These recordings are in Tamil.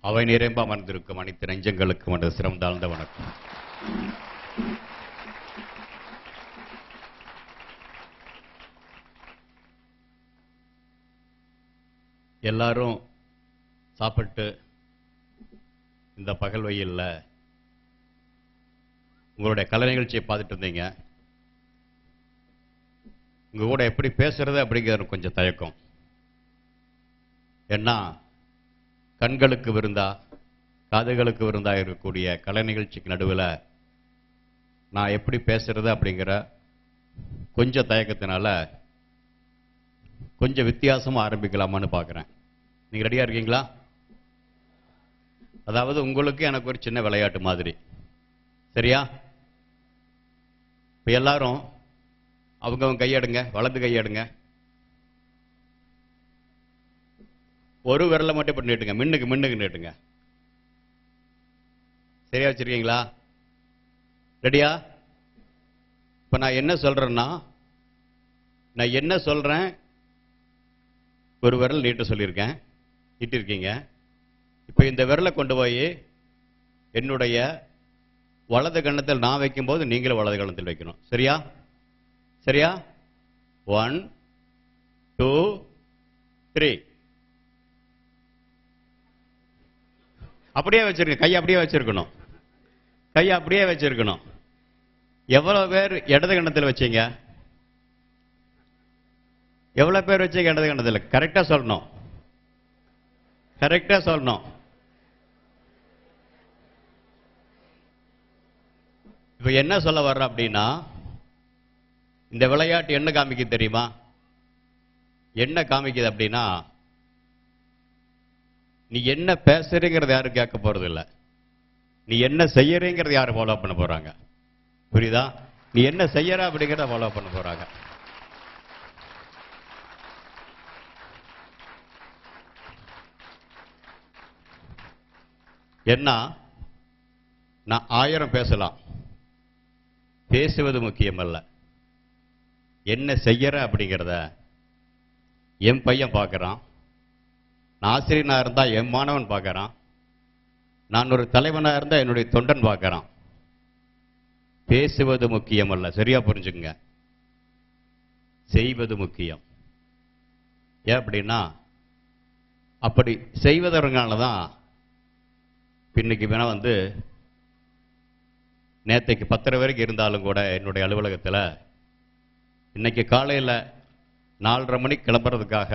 அவை நிறைம்ப அமர்ந்திருக்கும் அனைத்து நெஞ்சங்களுக்கும் எனது சிரம் தாழ்ந்த வணக்கம். எல்லாரும் சாப்பிட்டு இந்த பகல் வெயில்ல உங்களுடைய கலை நிகழ்ச்சியை பார்த்துட்டு இருந்தீங்க. உங்க கூட எப்படி பேசுறது அப்படிங்கிறது கொஞ்சம் தயக்கம். ஏன்னா கண்களுக்கு விருந்தா காதுகளுக்கு விருந்தா இருக்கக்கூடிய கலை நிகழ்ச்சிக்கு நடுவில் நான் எப்படி பேசுறது அப்படிங்கிற கொஞ்சம் தயக்கத்தினால கொஞ்சம் வித்தியாசமா ஆரம்பிக்கலாமான்னு பார்க்குறேன். நீங்க ரெடியா இருக்கீங்களா? அதாவது உங்களுக்கு எனக்கு ஒரு சின்ன விளையாட்டு மாதிரி, சரியா? இப்ப எல்லாரும் அவங்க கையெடுங்க, வலது கையெடுங்க. ஒரு விரலை மட்டும் இப்படி நீட்டுங்க, மின்னுக்கு நீட்டுங்க. சரியா வச்சிருக்கீங்களா? ரெடியா? இப்ப நான் என்ன சொல்றேன்னா, நான் என்ன சொல்றேன், ஒரு விரல் நீட்ட சொல்லியிருக்கேன், நீட்டிருக்கீங்க. இப்ப இந்த விரலை கொண்டு போய் என்னுடைய வலது கன்னத்தில் நான் வைக்கும் போது நீங்களும் வலது கன்னத்தில் வைக்கணும். சரியா? சரியா? 1 2 3. அப்படியே வச்சிருக்க, கையை அப்படியே வச்சிருக்கணும், கையை அப்படியே வச்சிருக்கணும். எவ்வளவு பேர் இடது கன்னத்தில் வச்சீங்க? எவ்வளவு பேர் வச்சீங்க இடது கன்னத்தில்? கரெக்டா சொல்லணும், கரெக்டா சொல்லணும். இப்ப என்ன சொல்ல வர்ற அப்படின்னா, இந்த விளையாட்டு என்ன காமிக்குது தெரியுமா? என்ன காமிக்குது அப்படின்னா, நீ என்ன பேசுறீங்கிறது யாரும் கேட்க போறது இல்லை, நீ என்ன செய்யறீங்கிறது யாரும் ஃபாலோ பண்ண போறாங்க. புரியுதா? நீ என்ன செய்யற அப்படிங்கிறத ஃபாலோ பண்ண போறாங்க. என்ன, நான் 1000 பேசலாம், பேசுவது முக்கியம் அல்ல, என்ன செய்யற அப்படிங்கிறத என் பையன் பார்க்கறான், நான் ஆசிரியனா இருந்தா என் மாணவன் பார்க்கறான், நான் ஒரு தலைவனா இருந்தா என்னுடைய தொண்டன் பார்க்கறான். பேசுவது முக்கியம் அல்ல, சரியா புரிஞ்சுங்க, செய்வது முக்கியம். ஏன் அப்படின்னா, அப்படி செய்வதனாலதான் இன்னைக்கு வேணா நேத்தைக்கு 10:30 வரைக்கும் இருந்தாலும் கூட என்னுடைய அலுவலகத்தில் இன்னைக்கு காலையில் 4:30 மணிக்கு கிளம்புறதுக்காக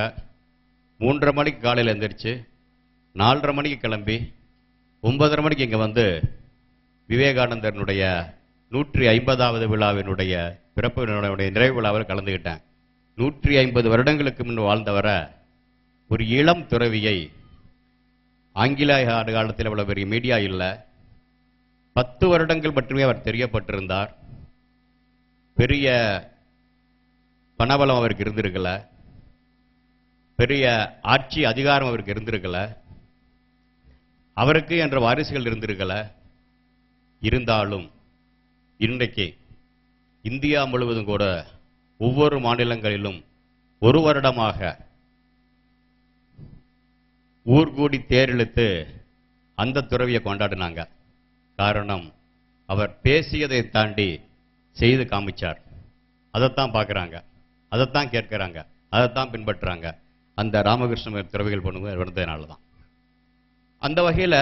3:30 மணிக்கு காலையில் எந்திரிச்சு 4:30 மணிக்கு கிளம்பி 9:30 மணிக்கு இங்கே விவேகானந்தருடைய 150வது விழாவினுடைய பிறப்பு நிறைவு விழாவில் கலந்துக்கிட்டேன். 150 வருடங்களுக்கு முன் வாழ்ந்தவரை, ஒரு இளம் துறவியை, ஆங்கிலேய ஆண்டு காலத்தில் அவ்வளவு பெரிய மீடியா இல்லை, 10 வருடங்கள் மட்டுமே அவர் தெரியப்பட்டிருந்தார். பெரிய பணபலம் அவருக்கு இருந்திருக்கல, பெரிய ஆட்சி அதிகாரம் அவருக்கு இருந்திருக்கல, அவருக்கு என்ற வாரிசுகள் இருந்திருக்கல. இருந்தாலும் இன்றைக்கு இந்தியா முழுவதும் கூட ஒவ்வொரு மாநிலங்களிலும் ஒரு வருடமாக ஊர்கூடி தேரிழுத்து அந்த துறவியை கொண்டாடினாங்க. காரணம், அவர் பேசியதை தாண்டி செய்து காமிச்சார். அதைத்தான் பார்க்குறாங்க, அதைத்தான் கேட்கிறாங்க, அதைத்தான் பின்பற்றுறாங்க. அந்த ராமகிருஷ்ண துறவிகள் வந்ததுனால தான். அந்த வகையில்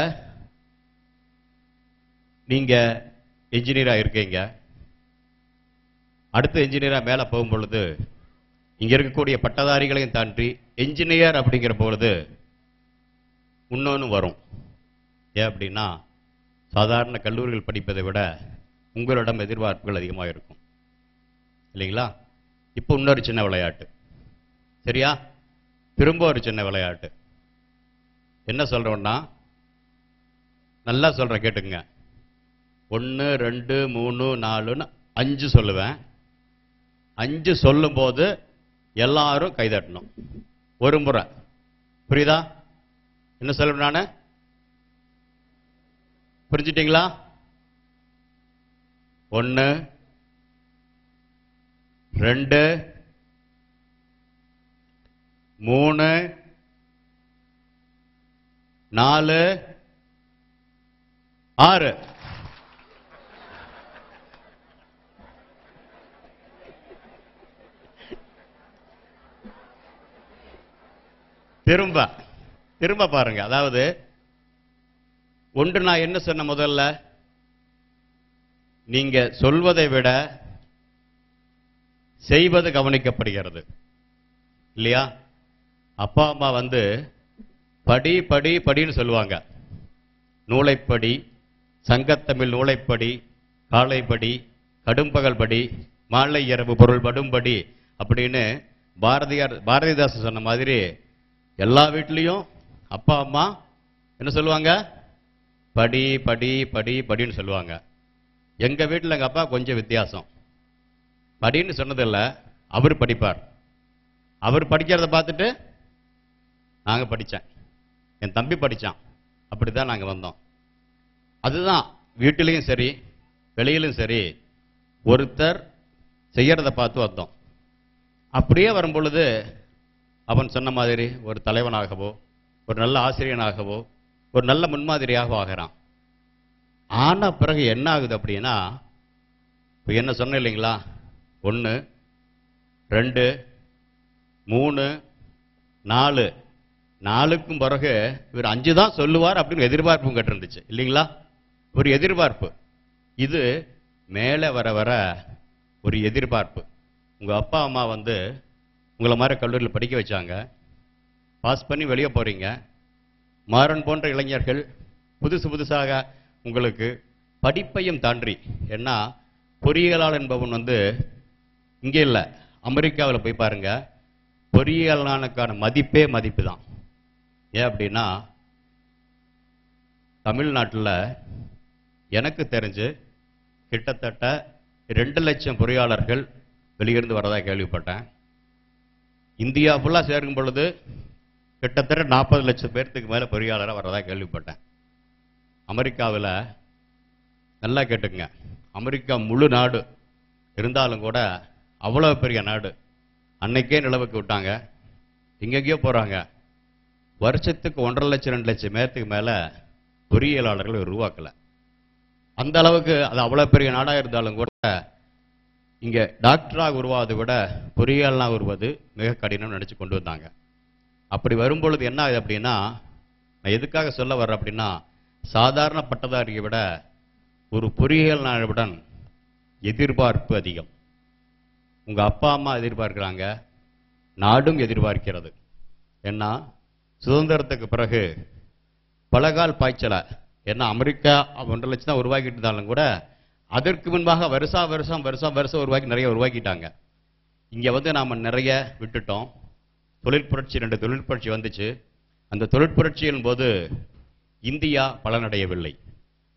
நீங்க என்ஜினியரா இருக்கீங்க, அடுத்த என்ஜினியரா மேலே போகும் பொழுது இங்க இருக்கக்கூடிய பட்டதாரிகளையும் தாண்டி என்ஜினியர் அப்படிங்கிற பொழுது இன்னொன்று வரும். ஏன் அப்படின்னா, சாதாரண கல்லூரிகள் படிப்பதை விட உங்களிடம் எதிர்பார்ப்புகள் அதிகமாக இருக்கும், இல்லைங்களா? இப்போ இன்னொரு சின்ன விளையாட்டு, சரியா? திரும்ப ஒரு சின்ன விளையாட்டு. என்ன சொல்றோம்னா, நல்லா சொல்றேன் கேட்டுங்க. 1 2 3 4ன்னு 5 சொல்லுவேன். 5 சொல்லும் போது எல்லாரும் கைதட்டணும் ஒரு முறை. புரியுதா? என்ன சொல்றேன் நானு? புரிஞ்சிட்டீங்களா? 1 2 3 4 6. திரும்ப திரும்ப பாருங்க. அதாவது ஒன்று நான் என்ன சொன்ன முதல்ல, நீங்க சொல்வதை விட செய்வது கவனிக்கப்படுகிறது இல்லையா? அப்பா அம்மா வந்து படி படி படின்னு சொல்லுவாங்க. நூலைப்படி, சங்கத்தமிழ் நூலைப்படி, காலைப்படி, கடும்பகல் படி, மாலை இரவு பொருள் படும்படி அப்படின்னு பாரதிதாசன் சொன்ன மாதிரி எல்லா வீட்லையும் அப்பா அம்மா என்ன சொல்லுவாங்க? படி படி படி படின்னு சொல்லுவாங்க. எங்க வீட்டில் எங்க அப்பா கொஞ்சம் வித்தியாசம். படின்னு சொன்னதில்லை, அவர் படிப்பார். அவர் படிக்கிறத பார்த்துட்டு நாங்க படித்தேன், என் தம்பி படித்தான். அப்படித்தான் நாங்கள் வந்தோம். அதுதான் வீட்டிலையும் சரி வெளியிலும் சரி, ஒருத்தர் செய்யறதை பார்த்து வந்தோம். அப்படியே வரும் பொழுது அவன் சொன்ன மாதிரி ஒரு தலைவனாகவோ ஒரு நல்ல ஆசிரியனாகவோ ஒரு நல்ல முன்மாதிரியாகவோ ஆகிறான். ஆன பிறகு என்ன ஆகுது அப்படின்னா, இப்போ என்ன சொன்ன இல்லைங்களா, 1 2 3 4, 4க்கும் பிறகு இவர் 5 தான் சொல்லுவார் அப்படின்னு எதிர்பார்ப்பும் கட்டிருந்துச்சு இல்லைங்களா? ஒரு எதிர்பார்ப்பு. இது மேலே வர வர ஒரு எதிர்பார்ப்பு. உங்க அப்பா அம்மா வந்து உங்களை மாதிரி கல்லூரியில் படிக்க வச்சாங்க, பாஸ் பண்ணி வெளியே போறீங்க. மாறன் போன்ற இளைஞர்கள் புதுசாக உங்களுக்கு படிப்பையும் தாண்டி, ஏன்னா பொறியியலாளர் என்பவன் வந்து இங்கே இல்லை, அமெரிக்காவில் போய் பாருங்க, பொறியியலாளனுக்கான மதிப்பு தான். ஏன் அப்படின்னா, தமிழ்நாட்டில் எனக்கு தெரிஞ்சு கிட்டத்தட்ட 2 லட்சம் பொறியாளர்கள் வெளியிருந்து வரதா கேள்விப்பட்டேன். இந்தியா ஃபுல்லாக சேர்க்கும் பொழுது கிட்டத்தட்ட 40 லட்சம் பேர்த்துக்கு மேலே பொறியாளராக வரதா கேள்விப்பட்டேன். அமெரிக்காவில் நல்லா கேட்டுக்குங்க, அமெரிக்கா முழு நாடு இருந்தாலும் கூட அவ்வளோ பெரிய நாடு. அன்னைக்கே நிலவுக்கு விட்டாங்க, எங்கெங்கேயோ போகிறாங்க. வருஷத்துக்கு 1.5 லட்சம் 2 லட்சம் பேர்த்துக்கு மேலே பொறியியலாளர்கள் உருவாக்கலை. அந்த அளவுக்கு அது அவ்வளோ பெரிய நாடாக இருந்தாலும் கூட இங்கே டாக்டராக உருவாவதை விட பொறியியலாக உருவது மிக கடினம் நினச்சி கொண்டு வந்தாங்க. அப்படி வரும்பொழுது என்ன ஆகுது அப்படின்னா, நான் எதுக்காக சொல்ல வர்றேன் அப்படின்னா, சாதாரண பட்டதாரியை விட ஒரு பொறியியலாளருடன் எதிர்பார்ப்பு அதிகம். உங்க அப்பா அம்மா எதிர்பார்க்கிறாங்க, நாடும் எதிர்பார்க்கிறது. ஏன்னா சுதந்திரத்துக்கு பிறகு பலகால் பாய்ச்சலை, ஏன்னா அமெரிக்கா 1.5 லட்சம் தான் உருவாக்கிட்டு இருந்தாலும் கூட அதற்கு முன்பாக வருஷம் உருவாக்கி நிறைய உருவாக்கிட்டாங்க. இங்கே வந்து நாம் நிறைய விட்டுட்டோம். தொழிற்புரட்சி 2 தொழிற்புரட்சி வந்துச்சு. அந்த தொழிற்புரட்சியின் போது இந்தியா பலனடையவில்லை.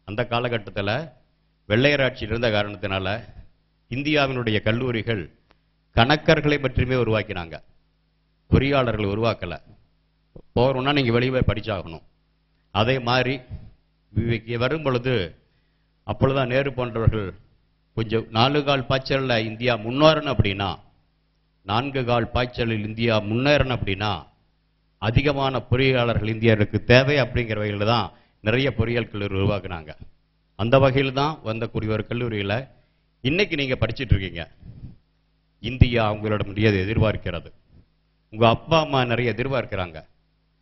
அந்த காலகட்டத்தில் வெள்ளையராட்சி இருந்த காரணத்தினால இந்தியாவினுடைய கல்லூரிகள் கணக்கர்களை பற்றியுமே உருவாக்கினாங்க, பொறியாளர்கள் உருவாக்கலை. போகிறோம்னா நீங்கள் வெளியே போய் படிச்சாகணும். அதே மாதிரி வரும் பொழுது அப்பொழுதுதான் நேரு போன்றவர்கள் கொஞ்சம் 4 கால் பாய்ச்சலில் இந்தியா முன்னேறணும் அப்படின்னா, 4 கால் பாய்ச்சலில் இந்தியா முன்னேறணும் அப்படின்னா அதிகமான பொறியாளர்கள் இந்தியாவுக்கு தேவை அப்படிங்கிற வகையில் தான் நிறைய பொறியியல் கல்லூரி உருவாக்குனாங்க. அந்த வகையில் தான் வந்தக்கூடிய ஒரு கல்லூரியில் இன்னைக்கு நீங்க படிச்சுட்டு இருக்கீங்க. இந்தியா உங்களிடம் நிறைய எதிர்பார்க்கிறது, உங்க அப்பா அம்மா நிறைய எதிர்பார்க்கிறாங்க,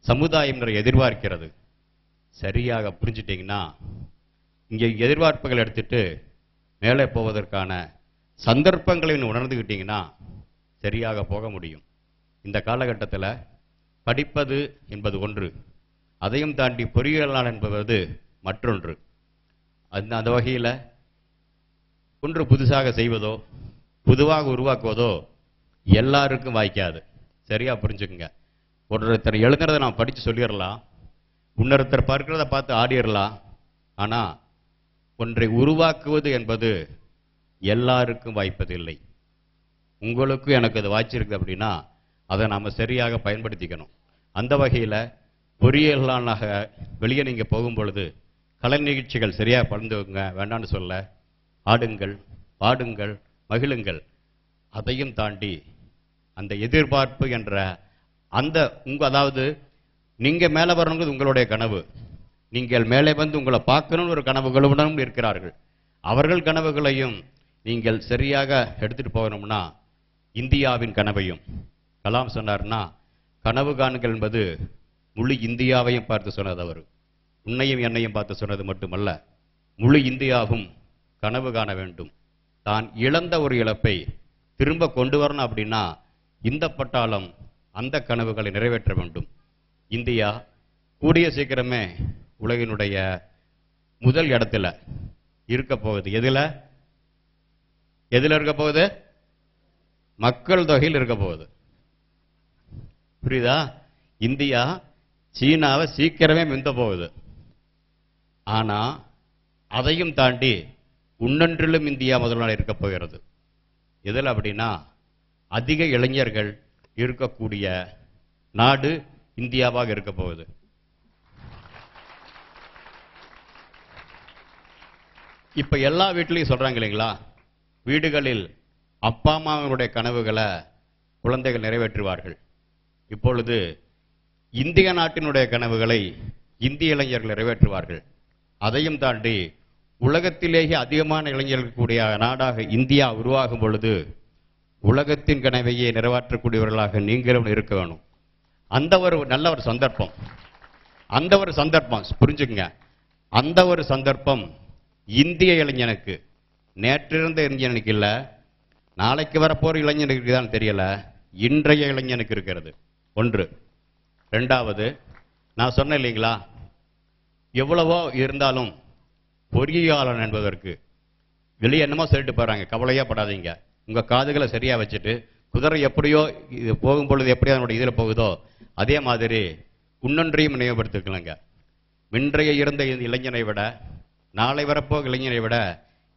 சமுதாயம் நிறைய எதிர்பார்க்கிறது. சரியாக புரிஞ்சிட்டீங்கன்னா, இங்கே எதிர்பார்ப்புகள் எடுத்துட்டு மேலே போவதற்கான சந்தர்ப்பங்களை உணர்ந்துக்கிட்டீங்கன்னா சரியாக போக முடியும். இந்த காலகட்டத்தில் படிப்பது என்பது ஒன்று, அதையும் தாண்டி பொறியியலாளர் என்பது மற்றொன்று. அந்த வகையில் ஒன்று புதுசாக செய்வதோ புதுவாக உருவாக்குவதோ எல்லாருக்கும் வாய்க்காது. சரியா புரிஞ்சுக்குங்க. ஒருத்தர் எழுதுறதை நான் படித்து சொல்லிடலாம், இன்னொருத்தர் பார்க்கிறத பார்த்து ஆடிடலாம். ஆனால் ஒன்றை உருவாக்குவது என்பது எல்லாருக்கும் வாய்ப்பதில்லை. உங்களுக்கும் எனக்கு அது வாய்ச்சிருக்கு அப்படின்னா அதை நாம் சரியாக பயன்படுத்திக்கணும். அந்த வகையில் பொறியியலாளராக வெளியே நீங்கள் போகும் பொழுது கலை நிகழ்ச்சிகள் சரியாக பகிர்ந்துங்க, வேண்டான்னு சொல்ல, ஆடுங்கள், பாடுங்கள், மகிழுங்கள். அதையும் தாண்டி அந்த எதிர்பார்ப்பு என்ற அந்த அதாவது நீங்கள் மேலே வரணுங்கிறது உங்களுடைய கனவு, நீங்கள் மேலே வந்து உங்களை பார்க்கணும்னு ஒரு கனவுகளுடன் இருக்கிறார்கள். அவர்கள் கனவுகளையும் நீங்கள் சரியாக எடுத்துட்டு போகணும்னா இந்தியாவின் கனவையும் கலாம் சொன்னார்னா, கனவு காணுங்கள் என்பது முழு இந்தியாவையும் பார்த்து சொன்னது. அவர் உன்னையும் என்னையும் பார்த்து சொன்னது மட்டுமல்ல, முழு இந்தியாவும் கனவு காண வேண்டும். தான் இழந்த ஒரு இழப்பை திரும்ப கொண்டு வரணும் அப்படின்னா இந்த பட்டாளம் அந்த கனவுகளை நிறைவேற்ற வேண்டும். இந்தியா கூடிய சீக்கிரமே உலகினுடைய முதல் இடத்துல இருக்க போகுது. எதுல இருக்க போகுது? மக்கள் தொகையில் இருக்க போகுது. புரியுதா? இந்தியா சீனாவை சீக்கிரமே மிந்த போகுது. ஆனா அதையும் தாண்டி உன்னொன்றிலும் இந்தியா முதல் நாள் இருக்க போகிறது. எதில் அப்படின்னா, அதிக இளைஞர்கள் இருக்கக்கூடிய நாடு இந்தியாவாக இருக்க போகுது. இப்ப எல்லா வீட்டிலையும் சொல்றாங்க இல்லைங்களா, வீடுகளில் அப்பா அம்மாவுடைய கனவுகளை குழந்தைகள் நிறைவேற்றுவார்கள். இப்பொழுது இந்திய நாட்டினுடைய கனவுகளை இந்திய இளைஞர்கள் நிறைவேற்றுவார்கள். அதையும் தாண்டி உலகத்திலேயே அதிகமான இளைஞர்கள் கூடிய நாடாக இந்தியா உருவாகும் பொழுது உலகத்தின் கனவையே நிறைவேற்றக்கூடியவர்களாக நீங்களும் இருக்க வேணும். அந்த ஒரு நல்ல ஒரு சந்தர்ப்பம், அந்த ஒரு சந்தர்ப்பம் புரிஞ்சுக்குங்க. அந்த ஒரு சந்தர்ப்பம் இந்திய இளைஞனுக்கு, நேற்றிருந்த இளைஞனுக்கு இல்ல, நாளைக்கு வரப்போற இளைஞனுக்கு தான் தெரியல, இன்றைய இளைஞனுக்கு இருக்கிறது. ஒன்று. ரெண்டாவது, நான் சொன்னேன் இல்லைங்களா, எவ்வளவோ இருந்தாலும் பொறியாளன் என்பதற்கு வெளியே என்னமோ சொல்லிட்டு போறாங்க, கவலையா படாதீங்க. உங்க காதுகளை சரியா வச்சுட்டு, குதிரை எப்படியோ இது போகும் பொழுது எப்படியோ அதனுடைய இதில் போகுதோ அதே மாதிரி இன்னொன்றையும் நினைவுபடுத்திக்கலங்க. இன்றைய இருந்த இளைஞனை விட, நாளை வரப்போக இளைஞனை விட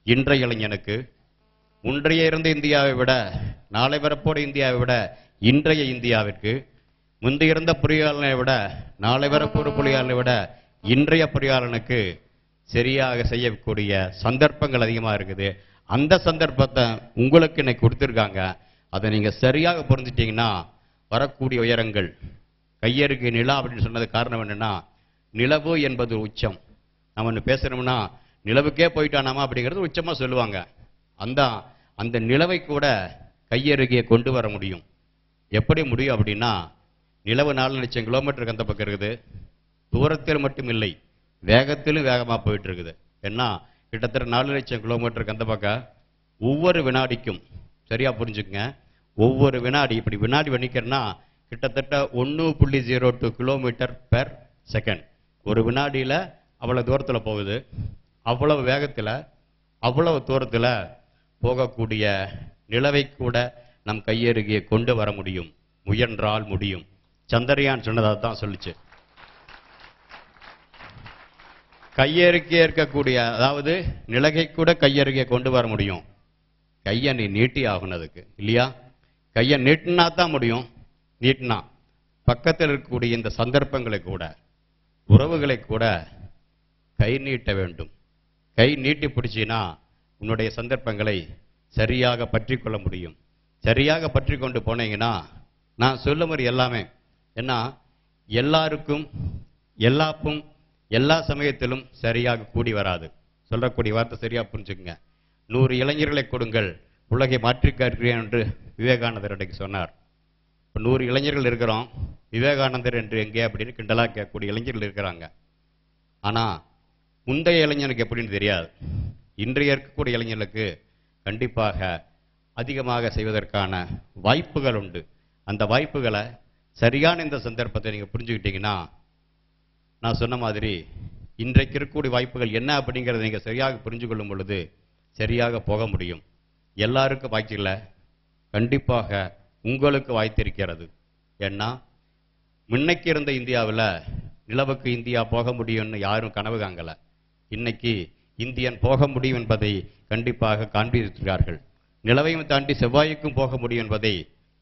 இன்றைய இளைஞனுக்கு, முன்றைய இருந்த இந்தியாவை விட நாளை வரப்போற இந்தியாவை விட இன்றைய இந்தியாவிற்கு, முந்தைய இருந்த பொறியாளனை விட நாளை வரப்போற பொறியாளனை விட இன்றைய பொறியாளனுக்கு சரியாக செய்யக்கூடிய சந்தர்ப்பங்கள் அதிகமாக இருக்குது. அந்த சந்தர்ப்பத்தை உங்களுக்கு இன்னைக்கு கொடுத்துருக்காங்க. அதை நீங்க சரியாக புரிஞ்சிட்டீங்கன்னா வரக்கூடிய உயரங்கள், கையெருக்கு நிலா அப்படின்னு சொன்னது காரணம் என்னன்னா, நிலவு என்பது உச்சம். நம்ம ஒன்று பேசுறோம்னா நிலவுக்கே போயிட்டானாமா அப்படிங்கிறது உச்சமா சொல்லுவாங்க. அந்த நிலவை கூட கையெருகிய கொண்டு வர முடியும். எப்படி முடியும் அப்படின்னா, நிலவு 4 லட்சம் கிலோமீட்டருக்கு அந்த பக்கம் இருக்குது. தூரத்தில் மட்டும் இல்லை, வேகத்திலும் வேகமாக போயிட்டு இருக்குது. ஏன்னா கிட்டத்தட்ட 4 லட்சம் கிலோமீட்டருக்கு அந்த பக்கம் ஒவ்வொரு வினாடிக்கும், சரியா புரிஞ்சுக்குங்க, ஒவ்வொரு வினாடி, இப்படி வினாடி வணிக்கிறன்னா கிட்டத்தட்ட 1.02 கிலோமீட்டர் பெர் செகண்ட். ஒரு வினாடியில் அவ்வளவு தூரத்தில் போகுது. அவ்வளவு வேகத்தில் அவ்வளவு தூரத்தில் போகக்கூடிய நிலவை கூட நம் கையெருகிய கொண்டு வர முடியும், முயன்றால் முடியும். சந்திரயான் சொன்னதாக தான் சொல்லிச்சு. கையெருக்கே இருக்கக்கூடிய, அதாவது நிலகை கூட கையெருகே கொண்டு வர முடியும். கையை நீ நீட்டி ஆகணும் அதுக்கு, இல்லையா? கையை நீட்டினா தான் முடியும். நீட்டினா பக்கத்தில் இருக்கக்கூடிய இந்த சந்தர்ப்பங்களை கூட, உறவுகளை கூட கை நீட்ட வேண்டும். கை நீட்டி பிடிச்சினா உன்னுடைய சந்தர்ப்பங்களை சரியாக பற்றி கொள்ள முடியும். சரியாக பற்றி கொண்டு போனீங்கன்னா நான் சொல்ல மாதிரி எல்லாமே, ஏன்னா எல்லாருக்கும் எல்லாப்பும் எல்லா சமயத்திலும் சரியாக கூடி வராது. சொல்லக்கூடிய வார்த்தை சரியா புரிஞ்சுக்குங்க. 100 இளைஞர்களை கொடுங்கள், உலகை மாற்றிக் காட்டுகிறேன் என்று விவேகானந்தர் அன்றைக்கு சொன்னார். இப்போ 100 இளைஞர்கள் இருக்கிறோம், விவேகானந்தர் என்று எங்கே அப்படின்னு கிண்டலா கேட்கக்கூடிய இளைஞர்கள் இருக்கிறாங்க. ஆனா முந்தைய இளைஞனுக்கு எப்படின்னு தெரியாது. இன்றைய இருக்கக்கூடிய இளைஞர்களுக்கு கண்டிப்பாக அதிகமாக செய்வதற்கான வாய்ப்புகள் உண்டு. அந்த வாய்ப்புகளை சரியான இந்த சந்தர்ப்பத்தை நீங்க புரிஞ்சுக்கிட்டீங்கன்னா, நான் சொன்ன மாதிரி இன்றைக்கு இருக்கக்கூடிய வாய்ப்புகள் என்ன அப்படிங்கிறத நீங்க சரியாக புரிஞ்சு கொள்ளும் பொழுது சரியாக போக முடியும். எல்லாருக்கும் வாய்ப்பு இல்லை, கண்டிப்பாக உங்களுக்கு வாய்த்திருக்கிறது. ஏன்னா முன்னைக்கு இருந்த இந்தியாவில் நிலவுக்கு இந்தியா போக முடியும்னு யாரும் கனவு காங்கல. இன்னைக்கு இந்தியன் போக முடியும் என்பதை கண்டிப்பாக காண்பித்திருக்கிறார்கள். நிலவையும் தாண்டி செவ்வாய்க்கும் போக முடியும் என்பதை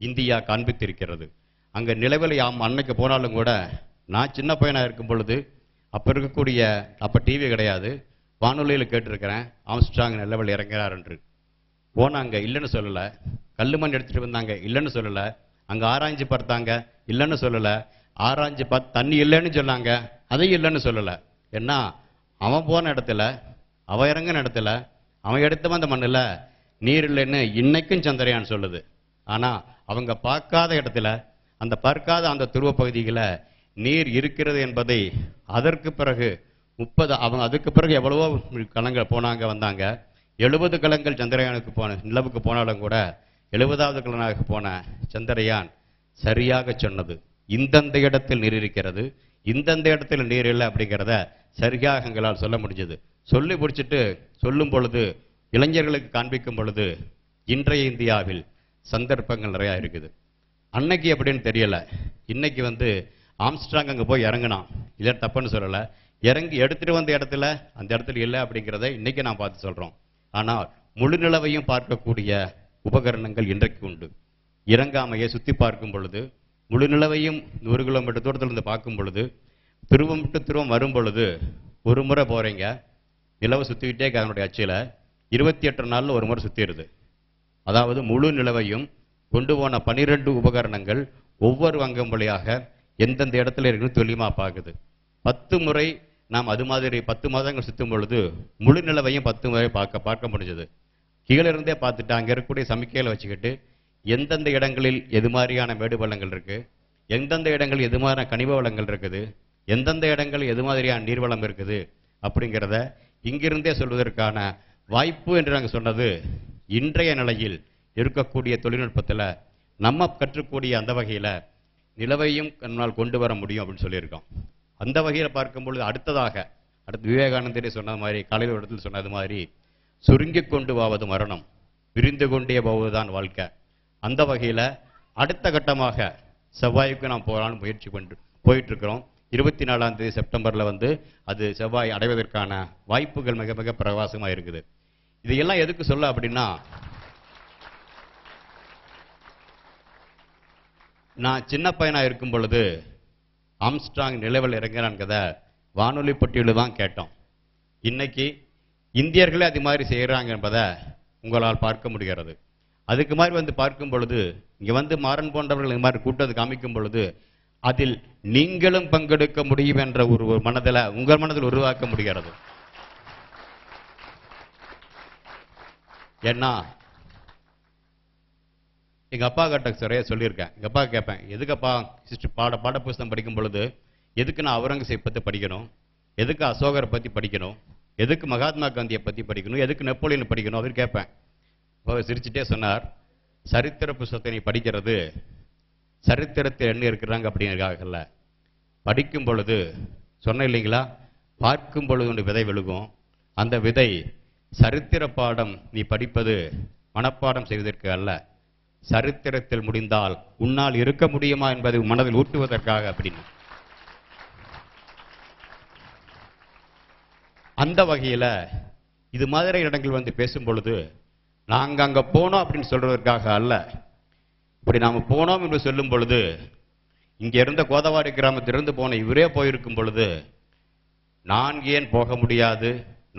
இந்தியா காண்பித்திருக்கிறது. அங்கே நிலவில் அன்னைக்கு போனாலும் கூட, நான் சின்ன பையனாக இருக்கும் பொழுது, அப்போ இருக்கக்கூடிய, அப்போ டிவி கிடையாது, வானொலியில் கேட்டிருக்கிறேன், ஆம்ஸ்ட்ராங் நிலவில் இறங்கிறார் என்று. போனாங்க, இல்லைன்னு சொல்லலை. கல்லுமண் எடுத்துகிட்டு வந்தாங்க, இல்லைன்னு சொல்லலை. அங்கே ஆராய்ச்சி பார்த்தாங்க, இல்லைன்னு சொல்லலை. ஆராய்ச்சி பார்த்து தண்ணி இல்லைன்னு சொன்னாங்க, அதையும் இல்லைன்னு சொல்லலை. ஏன்னா அவன் போன இடத்துல, அவன் இறங்கின இடத்துல, அவன் எடுத்த அந்த மண்ணில் நீர் இல்லைன்னு இன்னைக்கும் சந்திரயான் சொல்லுது. ஆனால் அவங்க பார்க்காத இடத்துல, அந்த பார்க்காத அந்த துருவ பகுதியில் நீர் இருக்கிறது என்பதை அதற்கு பிறகு 30 அவங்க அதுக்கு பிறகு எவ்வளவோ கலங்கள் போனாங்க வந்தாங்க. 70 கலங்கள் சந்திரயானுக்கு போன நிலவுக்கு போனாலும் கூட 70வது கலனாக போன சந்திரயான் சரியாக சொன்னது, இந்தந்த இடத்தில் நீர் இருக்கிறது, இந்தந்த இடத்துல நீர் இல்லை அப்படிங்கிறத சரியாக எங்களால் சொல்ல முடிஞ்சது. சொல்லி முடிச்சுட்டு சொல்லும் பொழுது, இளைஞர்களுக்கு காண்பிக்கும் பொழுது, இன்றைய இந்தியாவில் சந்தர்ப்பங்கள் நிறையா இருக்குது. அன்னைக்கு எப்படின்னு தெரியல. இன்னைக்கு ஆம்ஸ்ட்ராங் அங்கே போய் இறங்கினான், இல்லை தப்புன்னு சொல்லலை, இறங்கி எடுத்துட்டு வந்த இடத்துல அந்த இடத்துல இல்லை அப்படிங்கிறத இன்னைக்கு நான் பார்த்து சொல்றோம். ஆனால் முழு நிலவையும் பார்க்கக்கூடிய உபகரணங்கள் இன்றைக்கு உண்டு. இறங்காமையை சுற்றி பார்க்கும் பொழுது, முழு நிலவையும் 100 கிலோமீட்டர் தூரத்திலிருந்து பார்க்கும் பொழுது, திருவம் விட்டு திருவம் வரும் பொழுது, ஒரு முறை போறீங்க, நிலவை சுற்றிக்கிட்டே அதனுடைய அச்சில் 28 நாளில் ஒரு முறை சுற்றிடுது. அதாவது முழு நிலவையும் கொண்டு போன 12 உபகரணங்கள் ஒவ்வொரு அங்கம் வழியாக எந்தெந்த இடத்துல இருக்குன்னு துல்லியமாக பார்க்குது. 10 முறை நாம் அது மாதிரி 10 மாதங்கள் சுற்றும் பொழுது முழு நிலவையும் 10 முறை பார்க்க முடிஞ்சது. கீழே இருந்தே பார்த்துட்டு அங்கே இருக்கக்கூடிய சமிக்கைகளை வச்சுக்கிட்டு எந்தெந்த இடங்களில் எது மாதிரியான மேடு பள்ளங்கள் இருக்கு, எந்தெந்த இடங்களில் எது மாதிரியான கனிம வளங்கள் இருக்குது, எந்தெந்த இடங்கள் எது மாதிரியான நீர்வளம் இருக்குது அப்படிங்கிறத இங்கிருந்தே சொல்வதற்கான வாய்ப்பு என்று நாங்கள் சொன்னது. இன்றைய நிலையில் இருக்கக்கூடிய தொழில்நுட்பத்தில் நம்ம கற்றுக்கூடிய அந்த வகையில் நிலவையும் நம்மால் கொண்டு வர முடியும் அப்படின்னு சொல்லியிருக்கோம். அந்த வகையில் பார்க்கும்பொழுது அடுத்து விவேகானந்தரே சொன்னது மாதிரி, காலையில் ஒரு இடத்துல சொன்னது மாதிரி, சுருங்கி கொண்டு போவது மரணம், விரிந்து கொண்டே போவதுதான் வாழ்க்கை. அந்த வகையில் அடுத்த கட்டமாக செவ்வாய்க்கு நாம் போகலான்னு முயற்சி போயிட்டு இருக்கிறோம். 24ஆம் தேதி செப்டம்பரில் அது செவ்வாய் அடைவதற்கான வாய்ப்புகள் மிக மிக பிரகாசமாக இருக்குது. இதையெல்லாம் எதுக்கு சொல்ல அப்படின்னா, நான் சின்ன பையனாக இருக்கும் பொழுது ஆம்ஸ்ட்ராங் நிலவில் இறங்குறான்கிறத வானொலி பட்டியலில் தான் கேட்டோம். இன்னைக்கு இந்தியர்களே அது மாதிரி செய்கிறாங்க என்பதை உங்களால் பார்க்க முடிகிறது. அதுக்கு மாதிரி பார்க்கும் பொழுது, இங்கே மாறன் போன்றவர்கள் இது மாதிரி கூட்டத்தை காமிக்கும் பொழுது, அதில் நீங்களும் பங்கெடுக்க முடியும் என்ற ஒரு மனதில் உங்கள் மனதில் உருவாக்க முடிகிறது. ஏன்னா எங்கள் அப்பா கிட்ட சரியாக சொல்லியிருக்கேன். எங்கள் அப்பா கேட்பேன், எதுக்கப்பா பாட புஸ்தகம் படிக்கும் பொழுது எதுக்கு நான் அவுரங்கசீப் பற்றி படிக்கணும், எதுக்கு அசோகரை பற்றி படிக்கணும், எதுக்கு மகாத்மா காந்தியை பற்றி படிக்கணும், எதுக்கு நெப்போலியன் படிக்கணும் அப்படின்னு கேட்பேன். அவர் சிரிச்சுட்டே சொன்னார், சரித்திர புஸ்தகத்தை நீ படிக்கிறது சரித்திரத்தில் என்ன இருக்கிறாங்க அப்படிங்கிறதுக்காகல, படிக்கும் பொழுது சொன்ன இல்லைங்களா, பார்க்கும் பொழுது ஒன்று விதை விழுகும். அந்த விதை சரித்திர பாடம் நீ படிப்பது மனப்பாடம் செய்வதற்கு அல்ல, சரித்திரத்தில் முடிந்தால் உன்னால் இருக்க முடியுமா என்பதை மனதில் ஊட்டுவதற்காக அப்படின்னு. அந்த வகையில் இது மாதிரி இடங்கள் பேசும் பொழுது, நாங்கள் அங்கே போனோம் அப்படின்னு சொல்றதற்காக அல்ல, இப்படி நாம் போனோம் என்று சொல்லும் பொழுது, இங்கே இருந்த கோதவாடி கிராமத்திலிருந்து போன இவரே போயிருக்கும் பொழுது, நான் ஏன் போக முடியாது,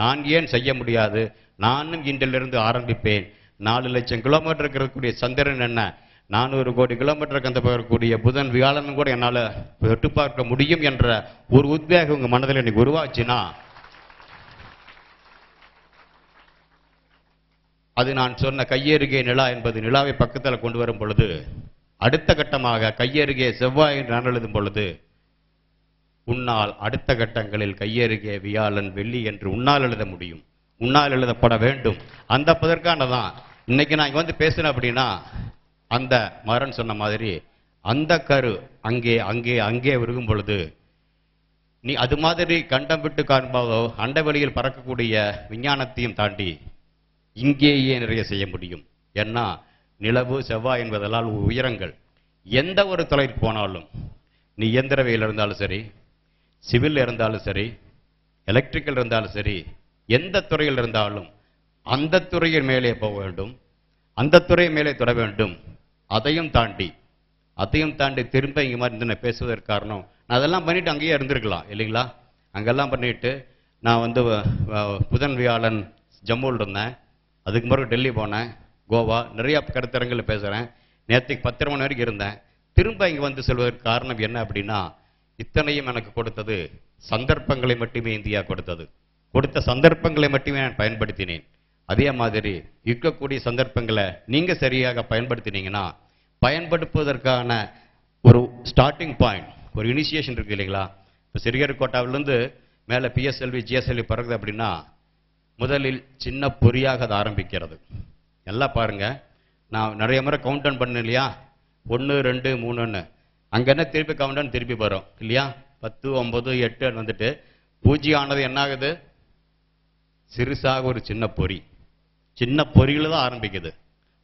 நான் ஏன் செய்ய முடியாது, நானும் இன்றிலிருந்து ஆரம்பிப்பேன். 4 லட்சம் கிலோமீட்டர் இருக்கக்கூடிய சந்திரன் என்ன, 400 கோடி கிலோமீட்டருக்கு அந்த போகக்கூடிய புதன் வியாழனும் கூட என்னால் தொட்டு பார்க்க முடியும் என்ற ஒரு உத்வேகம் உங்கள் மனதில் இன்னைக்கு உருவாச்சுன்னா, அது நான் சொன்ன கையெருகே நிலா என்பது நிலாவை பக்கத்தில் கொண்டு வரும் பொழுது, அடுத்த கட்டமாக கையெருகே செவ்வாய் என்று நான் எழுதும் பொழுது, உன்னால் அடுத்த கட்டங்களில் கையெருகே வியாழன் வெள்ளி என்று உன்னால் எழுத முடியும், உன்னால் எழுதப்பட வேண்டும். அந்த பதற்கானதான் இன்னைக்கு நான் இங்கே பேசுனேன் அப்படின்னா, அந்த மரன் சொன்ன மாதிரி அந்த கரு அங்கே அங்கே அங்கே விருகும் பொழுது, நீ அது மாதிரி கண்டம் விட்டு காண்பாவோ அண்டவெளியில் பறக்கக்கூடிய விஞ்ஞானத்தையும் தாண்டி இங்கேயே நிறைய செய்ய முடியும். ஏன்னா நிலவு செவ்வாய் என்பதெல்லாம் உயரங்கள். எந்த ஒரு தொலைக்கு போனாலும், நீ இயந்திரவியல் இருந்தாலும் சரி, சிவில் இருந்தாலும் சரி, எலக்ட்ரிக்கல் இருந்தாலும் சரி, எந்த துறையில் இருந்தாலும் அந்த துறையின் மேலே போக வேண்டும், அந்த துறை மேலே தொட வேண்டும். அதையும் தாண்டி திரும்ப இங்கே மாதிரி பேசுவதற்கு காரணம், நான் அதெல்லாம் பண்ணிட்டு அங்கேயே இருந்திருக்கலாம் இல்லைங்களா. அங்கெல்லாம் பண்ணிட்டு நான் புதன் வியாழன் ஜம்முவில் இருந்தேன், அதுக்கு பிறகு டெல்லி போனேன், கோவா, நிறைய கருத்தரங்கில் பேசுகிறேன். நேற்றுக்கு 10 மணி வரைக்கும் இருந்தேன். திரும்ப இங்கே செல்வதற்கு காரணம் என்ன அப்படின்னா, இத்தனையும் எனக்கு கொடுத்தது சந்தர்ப்பங்களை மட்டுமே இந்தியா கொடுத்தது. கொடுத்த சந்தர்ப்பங்களை மட்டுமே நான் பயன்படுத்தினேன். அதே மாதிரி இருக்கக்கூடிய சந்தர்ப்பங்களை நீங்க சரியாக பயன்படுத்தினீங்கன்னா, பயன்படுத்துவதற்கான ஒரு ஸ்டார்டிங் பாயிண்ட், ஒரு இனிஷியேஷன் இருக்கு இல்லைங்களா? இப்போ சிறுகேற்கோட்டாவிலிருந்து மேலே பிஎஸ்எல்வி ஜிஎஸ்எல்வி பறகுது அப்படின்னா, முதலில் சின்ன பொறியாக அது ஆரம்பிக்கிறது. நல்லா பாருங்க, நான் நிறைய முறை கவுண்ட் டவுன் பண்ணேன் இல்லையா? 1 2 3ன்னு. அங்கே என்ன திருப்பி கவுண்ட் டவுன் திருப்பி வரும் இல்லையா? 10 9 8 வந்துட்டு பூஜ்ஜியம் ஆனது என்ன ஆகுது? சிறுசாக ஒரு சின்ன பொறி, சின்ன பொறியில தான் ஆரம்பிக்குது.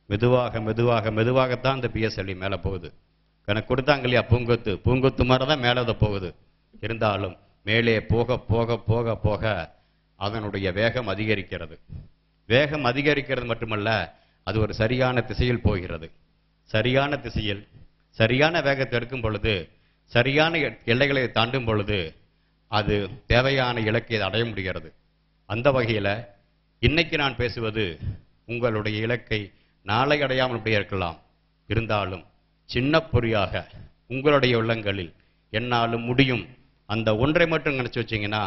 மெதுவாக மெதுவாக மெதுவாகத்தான் இந்த பிஎஸ்எல்வி மேலே போகுது. எனக்கு கொடுத்தாங்க இல்லையா பூங்கொத்து, பூங்கொத்து மாதிரி தான் மேலே அதை போகுது. இருந்தாலும் மேலே போக போக போக போக அதனுடைய வேகம் அதிகரிக்கிறது. வேகம் அதிகரிக்கிறது மட்டுமல்ல, அது ஒரு சரியான திசையில் போகிறது. சரியான திசையில் சரியான வேகத்தை எடுக்கும் பொழுது, சரியான எல்லைகளை தாண்டும் பொழுது, அது தேவையான இலக்கை அடைய முடிகிறது. அந்த வகையில் இன்னைக்கு நான் பேசுவது உங்களுடைய இலக்கை நாளை அடையாமல் இருக்கலாம். இருந்தாலும் சின்ன பொறியாக உங்களுடைய உள்ளங்களில் என்னாலும் முடியும், அந்த ஒன்றை மட்டும் நினைச்சு வச்சீங்கன்னா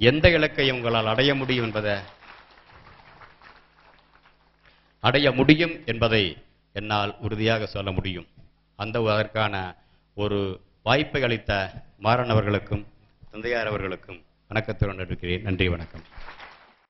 எந்த இலக்கை உங்களால் அடைய முடியும் என்பதை என்னால் உறுதியாக சொல்ல முடியும். அதற்கான ஒரு வாய்ப்பை அளித்த மாறன் அவர்களுக்கும் தந்தையார் அவர்களுக்கும் வணக்கத்துடன் இருக்கிறேன். நன்றி, வணக்கம்.